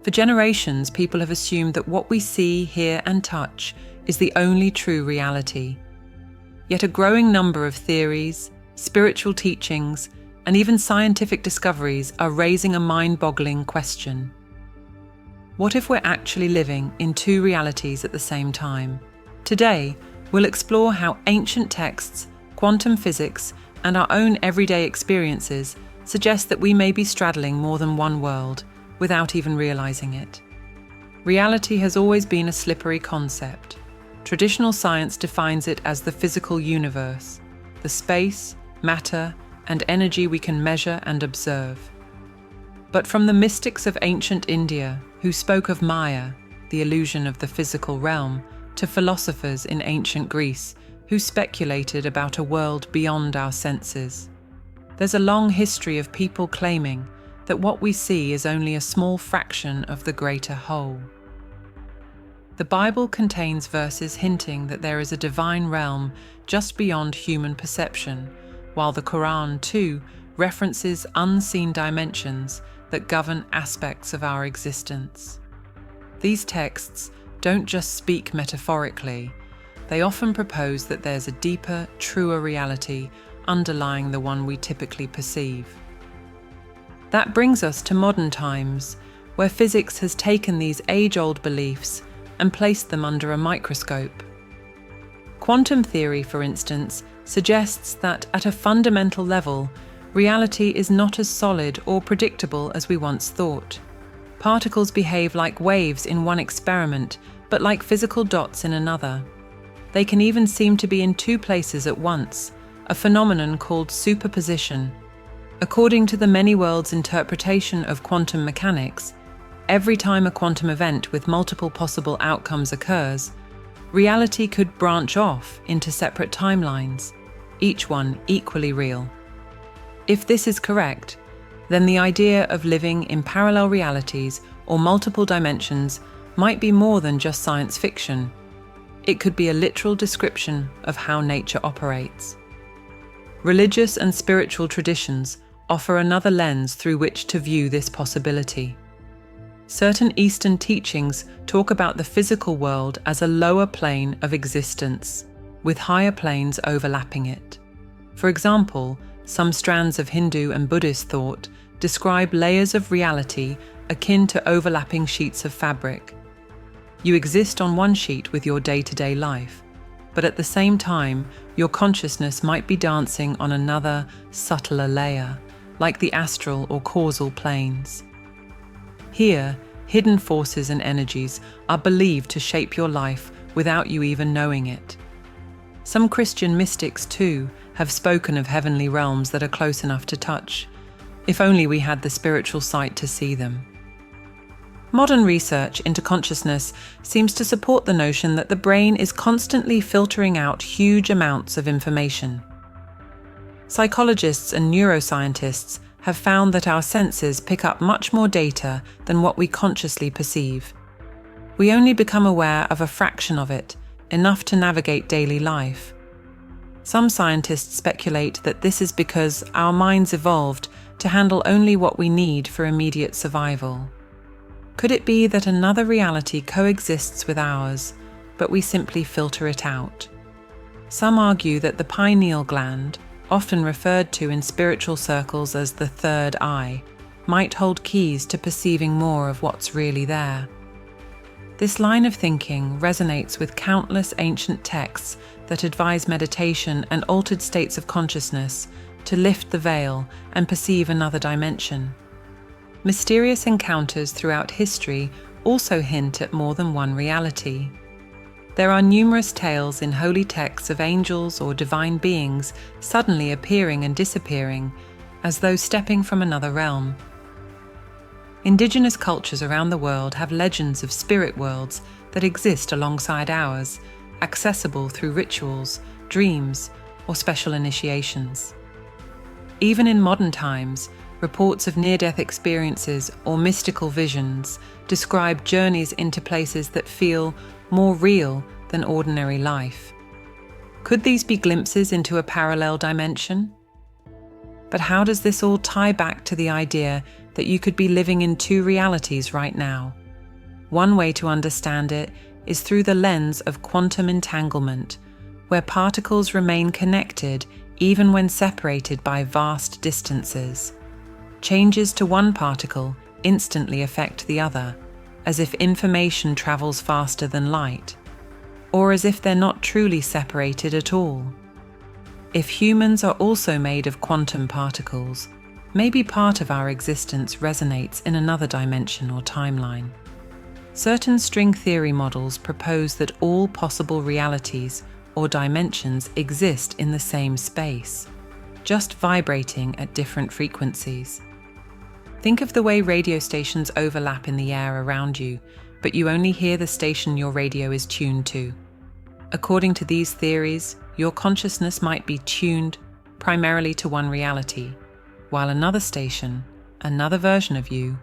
For generations, people have assumed that what we see, hear, and touch is the only true reality. Yet a growing number of theories, spiritual teachings, and even scientific discoveries are raising a mind-boggling question. What if we're actually living in two realities at the same time? Today, we'll explore how ancient texts, quantum physics, and our own everyday experiences suggest that we may be straddling more than one world without even realizing it. Reality has always been a slippery concept. Traditional science defines it as the physical universe, the space, matter, and energy we can measure and observe. But from the mystics of ancient India, who spoke of Maya, the illusion of the physical realm, to philosophers in ancient Greece, who speculated about a world beyond our senses, there's a long history of people claiming that what we see is only a small fraction of the greater whole. The Bible contains verses hinting that there is a divine realm just beyond human perception, while the Quran, too, references unseen dimensions that govern aspects of our existence. These texts don't just speak metaphorically, they often propose that there's a deeper, truer reality underlying the one we typically perceive. That brings us to modern times, where physics has taken these age-old beliefs and placed them under a microscope. Quantum theory, for instance, suggests that at a fundamental level, reality is not as solid or predictable as we once thought. Particles behave like waves in one experiment, but like physical dots in another. They can even seem to be in two places at once, a phenomenon called superposition. According to the many worlds interpretation of quantum mechanics, every time a quantum event with multiple possible outcomes occurs, reality could branch off into separate timelines, each one equally real. If this is correct, then the idea of living in parallel realities or multiple dimensions might be more than just science fiction. It could be a literal description of how nature operates. Religious and spiritual traditions offer another lens through which to view this possibility. Certain Eastern teachings talk about the physical world as a lower plane of existence, with higher planes overlapping it. For example, some strands of Hindu and Buddhist thought describe layers of reality akin to overlapping sheets of fabric. You exist on one sheet with your day-to-day life, but at the same time, your consciousness might be dancing on another, subtler layer, like the astral or causal planes. Here, hidden forces and energies are believed to shape your life without you even knowing it. Some Christian mystics, too, have spoken of heavenly realms that are close enough to touch, if only we had the spiritual sight to see them. Modern research into consciousness seems to support the notion that the brain is constantly filtering out huge amounts of information. Psychologists and neuroscientists have found that our senses pick up much more data than what we consciously perceive. We only become aware of a fraction of it, enough to navigate daily life. Some scientists speculate that this is because our minds evolved to handle only what we need for immediate survival. Could it be that another reality coexists with ours, but we simply filter it out? Some argue that the pineal gland, often referred to in spiritual circles as the third eye, might hold keys to perceiving more of what's really there. This line of thinking resonates with countless ancient texts that advise meditation and altered states of consciousness to lift the veil and perceive another dimension. Mysterious encounters throughout history also hint at more than one reality. There are numerous tales in holy texts of angels or divine beings suddenly appearing and disappearing, as though stepping from another realm. Indigenous cultures around the world have legends of spirit worlds that exist alongside ours, accessible through rituals, dreams, or special initiations. Even in modern times, reports of near-death experiences or mystical visions describe journeys into places that feel more real than ordinary life. Could these be glimpses into a parallel dimension? But how does this all tie back to the idea that you could be living in two realities right now. One way to understand it is through the lens of quantum entanglement, where particles remain connected even when separated by vast distances. Changes to one particle instantly affect the other, as if information travels faster than light, or as if they're not truly separated at all. If humans are also made of quantum particles, maybe part of our existence resonates in another dimension or timeline. Certain string theory models propose that all possible realities or dimensions exist in the same space, just vibrating at different frequencies. Think of the way radio stations overlap in the air around you, but you only hear the station your radio is tuned to. According to these theories, your consciousness might be tuned primarily to one reality, while another station, another version of you,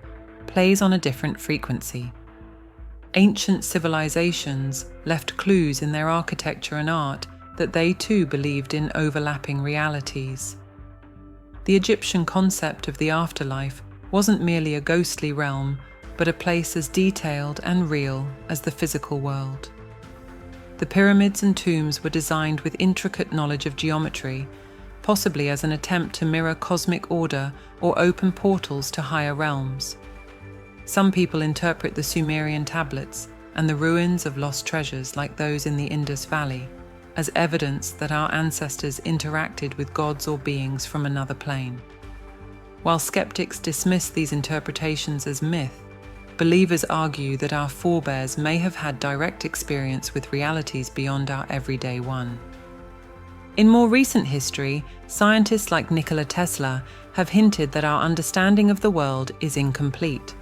plays on a different frequency. Ancient civilizations left clues in their architecture and art that they too believed in overlapping realities. The Egyptian concept of the afterlife wasn't merely a ghostly realm, but a place as detailed and real as the physical world. The pyramids and tombs were designed with intricate knowledge of geometry, possibly as an attempt to mirror cosmic order or open portals to higher realms. Some people interpret the Sumerian tablets and the ruins of lost treasures like those in the Indus Valley as evidence that our ancestors interacted with gods or beings from another plane. While skeptics dismiss these interpretations as myth, believers argue that our forebears may have had direct experience with realities beyond our everyday one. In more recent history, scientists like Nikola Tesla have hinted that our understanding of the world is incomplete.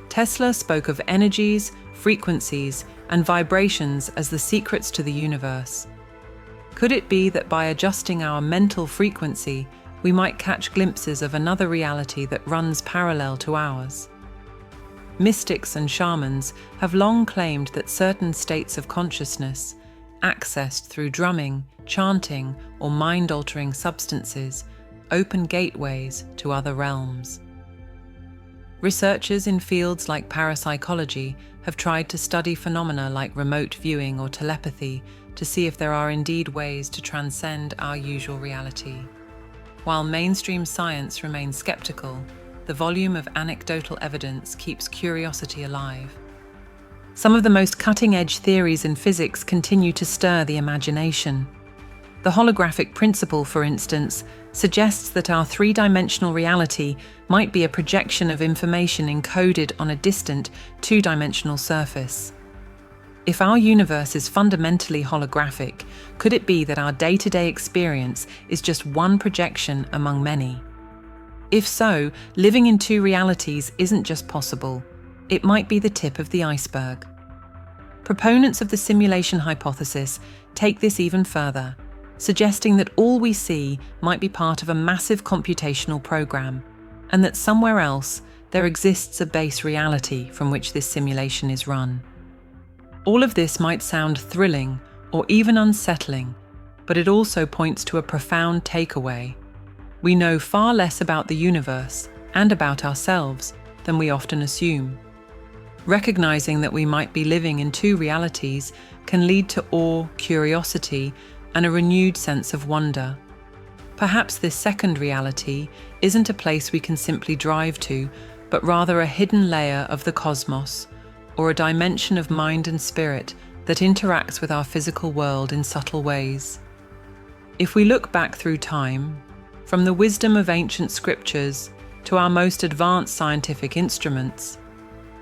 Tesla spoke of energies, frequencies, and vibrations as the secrets to the universe. Could it be that by adjusting our mental frequency, we might catch glimpses of another reality that runs parallel to ours? Mystics and shamans have long claimed that certain states of consciousness, accessed through drumming, chanting, or mind-altering substances, open gateways to other realms. Researchers in fields like parapsychology have tried to study phenomena like remote viewing or telepathy to see if there are indeed ways to transcend our usual reality. While mainstream science remains skeptical, the volume of anecdotal evidence keeps curiosity alive. Some of the most cutting-edge theories in physics continue to stir the imagination. The holographic principle, for instance, suggests that our three-dimensional reality might be a projection of information encoded on a distant, two-dimensional surface. If our universe is fundamentally holographic, could it be that our day-to-day experience is just one projection among many? If so, living in two realities isn't just possible, it might be the tip of the iceberg. Proponents of the simulation hypothesis take this even further, suggesting that all we see might be part of a massive computational program, and that somewhere else there exists a base reality from which this simulation is run. All of this might sound thrilling or even unsettling, but it also points to a profound takeaway. We know far less about the universe and about ourselves than we often assume. Recognizing that we might be living in two realities can lead to awe, curiosity, and a renewed sense of wonder. Perhaps this second reality isn't a place we can simply drive to, but rather a hidden layer of the cosmos, or a dimension of mind and spirit that interacts with our physical world in subtle ways. If we look back through time, from the wisdom of ancient scriptures to our most advanced scientific instruments,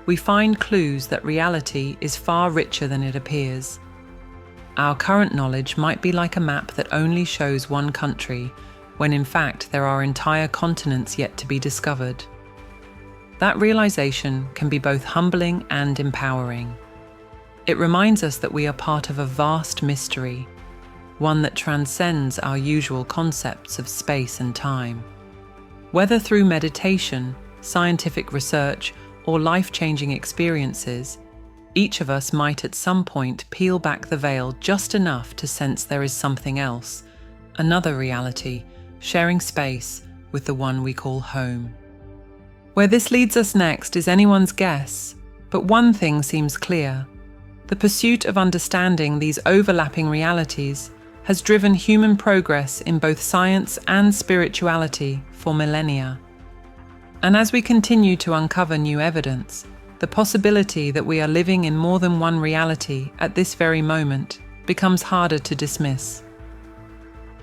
we find clues that reality is far richer than it appears. Our current knowledge might be like a map that only shows one country, when in fact there are entire continents yet to be discovered. That realization can be both humbling and empowering. It reminds us that we are part of a vast mystery, one that transcends our usual concepts of space and time. Whether through meditation, scientific research, or life-changing experiences, each of us might at some point peel back the veil just enough to sense there is something else, another reality, sharing space with the one we call home. Where this leads us next is anyone's guess, but one thing seems clear. The pursuit of understanding these overlapping realities has driven human progress in both science and spirituality for millennia. And as we continue to uncover new evidence, the possibility that we are living in more than one reality at this very moment becomes harder to dismiss.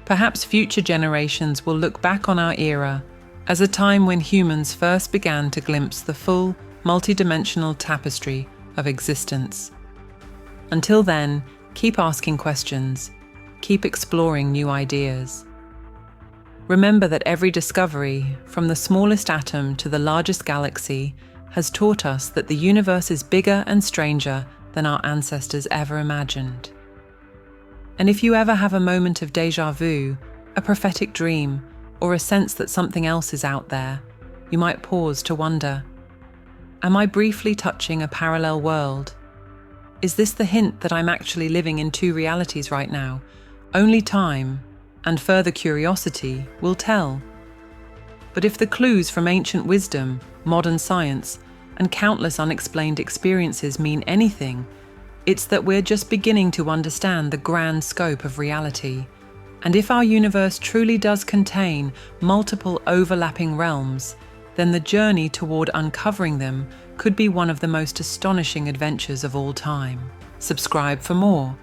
Perhaps future generations will look back on our era as a time when humans first began to glimpse the full, multidimensional tapestry of existence. Until then, keep asking questions, keep exploring new ideas. Remember that every discovery, from the smallest atom to the largest galaxy, has taught us that the universe is bigger and stranger than our ancestors ever imagined. And if you ever have a moment of déjà vu, a prophetic dream, or a sense that something else is out there, you might pause to wonder, am I briefly touching a parallel world? Is this the hint that I'm actually living in two realities right now? Only time and further curiosity will tell. But if the clues from ancient wisdom, modern science, and countless unexplained experiences mean anything, it's that we're just beginning to understand the grand scope of reality. And if our universe truly does contain multiple overlapping realms, then the journey toward uncovering them could be one of the most astonishing adventures of all time. Subscribe for more.